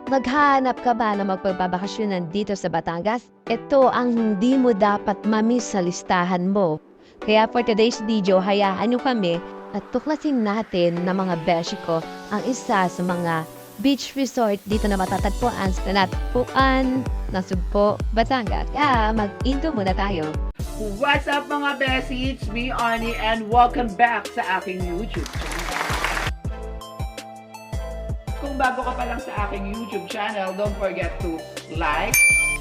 Naghahanap ka ba na magpagbabakasyonan dito sa Batangas? Ito ang hindi mo dapat mamiss sa listahan mo. Kaya for today's video, hayaan nyo kami at tuklasin natin na mga beshi ko ang isa sa mga beach resort dito na matatagpuan sa Natpuan ng Sugpo, Batangas. Kaya mag-intro muna tayo. What's up mga Bessie? It's me, Arnie, and welcome back sa aking YouTube channel. Kung bago ka pa lang sa aking YouTube channel, don't forget to like,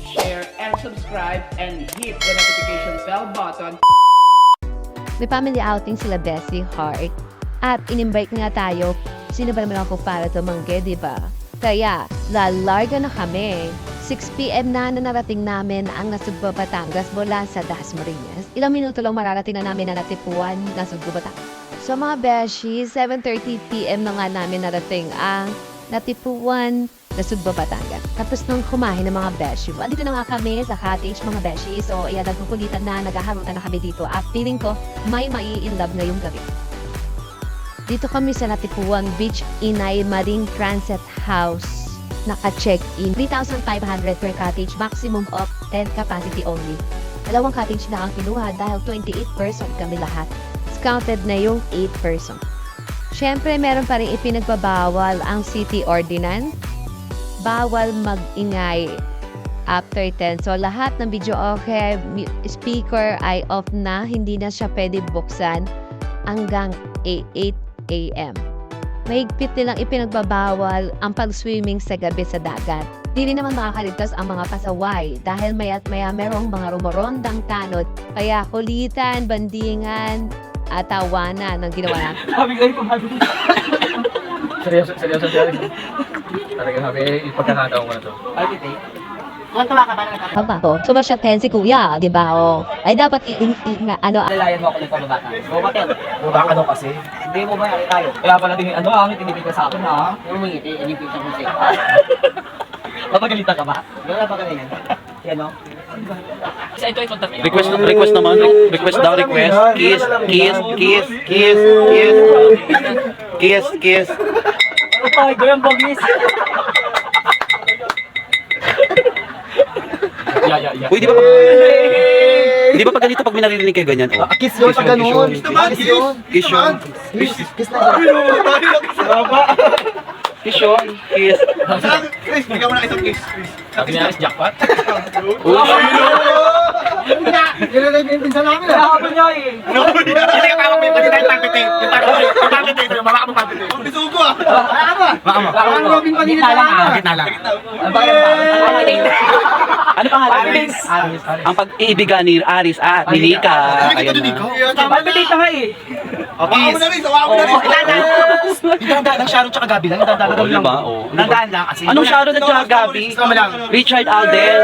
share, and subscribe, and hit the notification bell button. May family outing sila Bessie Heart at in-invite nga tayo. Sino ba naman ako para tumanggi, di ba? Kaya, lalarga na kami. 6 p.m. na narating namin ang Nasugbo, Batangas mula sa Dasmariñas. Ilang minuto lang mararating na namin na Natipuan, Nasugbo, Batangas. So mga beshi, 7:30 p.m. na nga namin narating ang Natipuan, Nasugbo, Batangas. Tapos nung kumain ng mga beshi, andito na nga kami sa cottage mga beshi. So ayan, nagkukulitan na, naghaharutan na kami dito. At feeling ko, may mai-inlove ngayong gabi. Dito kami sa Natipuan Beach, Inay Marine Transit House. Naka-check-in. 3,500 per cottage, maximum of 10 capacity only. Dalawang cottage na ang kinuha dahil 28 person kami lahat. Counted na yung 8 person. Siyempre, meron pa rin ipinagbabawal ang city ordinance. Bawal mag-ingay after 10. So, lahat ng video okay, speaker ay off na. Hindi na siya pwede buksan hanggang 8 a.m. Mahigpit nilang ipinagbabawal ang pag-swimming sa gabi sa dagat. Di rin naman makakaligtas ang mga pasaway dahil maya't maya merong mga rumorondang tanod. Kaya kulitan, bandingan, at tawanan ang ginawa natin. Sabi ko yung pamahal. Seryoso. Talaga sabi, ipagkakataon ko na to. Tuwa ka ba na Papa ko, sumasyat pen si kuya, di ba? Oh. Ay dapat ano, Lalayan mo ako ng pamabaka. Bumatel. Bubaka daw kasi. Hindi mo ba nakita tayo? Kaya pala tingin, ano ang tinipid ka sa akin ha? Yung mangiti, inipit sa musik. Mapagalitan ka ba? Yung napagalingan. Yan o. Isa ito ay contact mo. Request naman. Request daw, request. Kiss. Ano pa? Ito yung bangis. Yeah. Uy, di ba pag ganito pag may naririnig kayo ganyan? Oh. Kiss yun pag ganun. Kiss yun. Kiss na Kiss yun. Kiss. Hindi ka mo nakita kiss. Sabi niya, jackpot? Ginagay ko yung pinsan namin ah. Nakapon niya eh. Hindi ka tawag mo yung pagpiti. Yung pagpiti. Yung mama ka mong pagpiti. Ang bisugo ah. Mama. Ang Robin panina sa lang. Gitna lang. Ano pangalan? Aris. Ang pag-iibigan ni Aris at ni Nika. Ayan na. Pagpiti ka nga eh. Kiss. Yung dandaan ng Sharon tsaka Gabi lang. Yung dandaan Oh, diba? Oh. Dandaan lang kasi. Anong Sharon at saka Gabi? Richard Alden.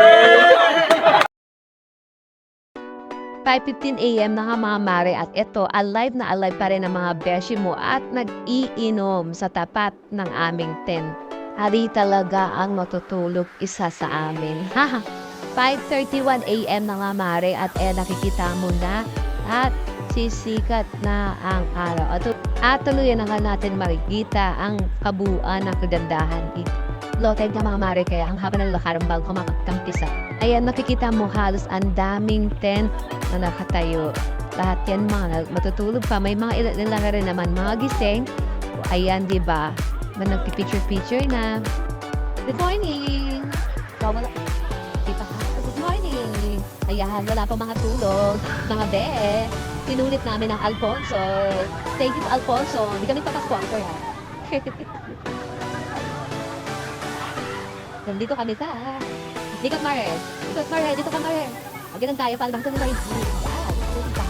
5:15 a.m. na nga mga mare at ito, alive na alive pa rin ang mga beshi mo at nag-iinom sa tapat ng aming tent. Hari talaga ang matutulog isa sa amin. Haha. 5:31 a.m. na nga mare at nakikita mo na at sisikat na ang araw. At tuluyan na nga natin makikita ang kabuuan ng kagandahan. Loted ka mga mare kaya ang haba ng lakarambal ko makakampisa. Ayan, nakikita mo halos ang daming tent na nakatayo. Lahat yan mga matutulog pa. May mga ilan rin naman mga gising. Ayan, di ba? Nagpipicture-picture na. Good morning! Wala. Good morning! Ayan, wala pa mga tulog. Mga be. Pinulit namin ang Alfonso. Thank you, Alfonso. Hindi kami papasponsor ha. Nandito kami sa Dito Mare. Dito ka Mare. Magandang tayo para bang tayo. Dito ka.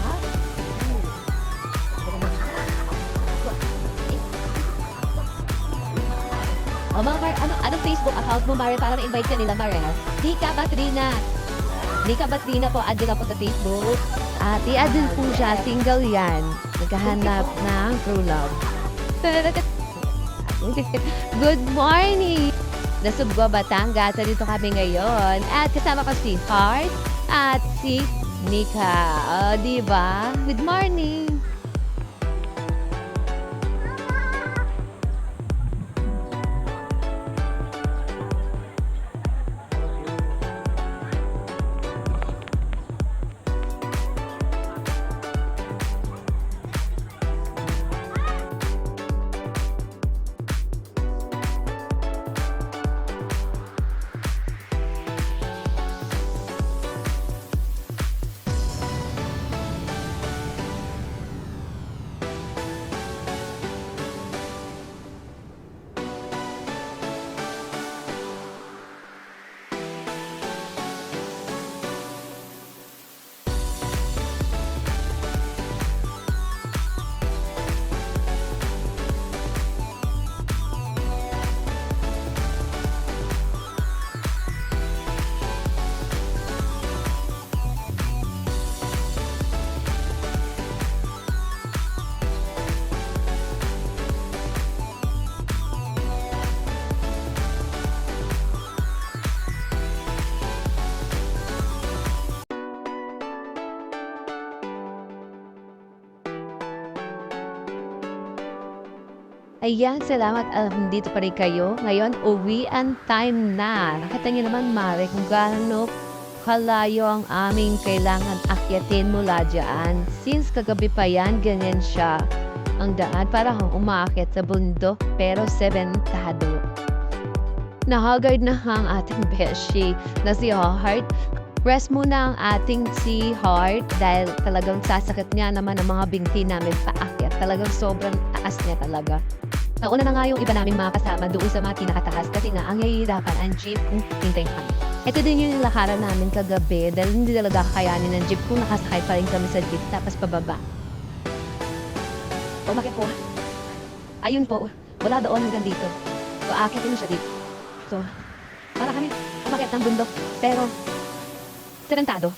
Oh, mga Mare, anong Facebook account mo Mare para ma-invite ka nila Mare? Nika Batrina po, add ka po sa Facebook. At i-add din po siya, single yan. Naghahanap ng true love. Good morning! Nasugbo, Batangas. Dito kami ngayon. At kasama ko si Heart at si Nika. Diba? Good morning! Ayan, salamat. Dito pa rin kayo. Ngayon, uwian time na. Nakita niyo naman, Mare, kung gaano kalayo ang aming kailangan akyatin mula dyan. Since kagabi pa yan, ganyan siya. Ang daan para kang umakyat sa bundok, pero sementado. Nahagard na ang ating beshi na si Heart. Rest muna ang ating si Heart dahil talagang sasakit niya naman ang mga binti namin paakyat. Talagang sobrang taas niya talaga. Nauna na nga yung iba naming mga kasama doon sa mga pinakataas kasi nga ang hihirapan ang jeep kung hintay kami. Ito din yung lakaran namin kagabi dahil hindi talaga kakayanin ng jeep kung nakasakay pa rin kami sa jeep tapos pababa. Umakit po. Ayun po. Wala doon hanggang dito. So, akitin mo siya dito. So, para kami umakit ng bundok. Pero, serentado.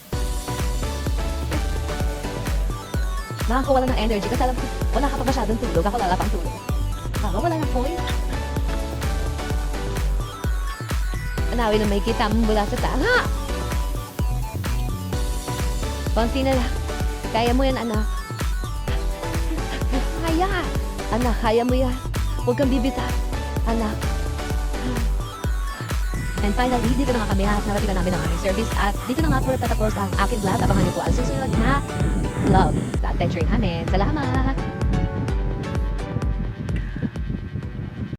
Nakakawala ng energy kasi alam ko, wala ka pa masyadong tulog. Ako lala pang tulog. Ako wala na point. Anawin na may kita mula sa tanga. Konti na lang. Kaya mo yan, anak. Kaya. Anak, kaya mo yan. Huwag kang bibita. Anak. And finally, dito na nga kami at narating na namin ang aming service at dito na nga po tatapos ang aking vlog. Abangan niyo po ang susunod na vlog sa adventuring namin. Salamat!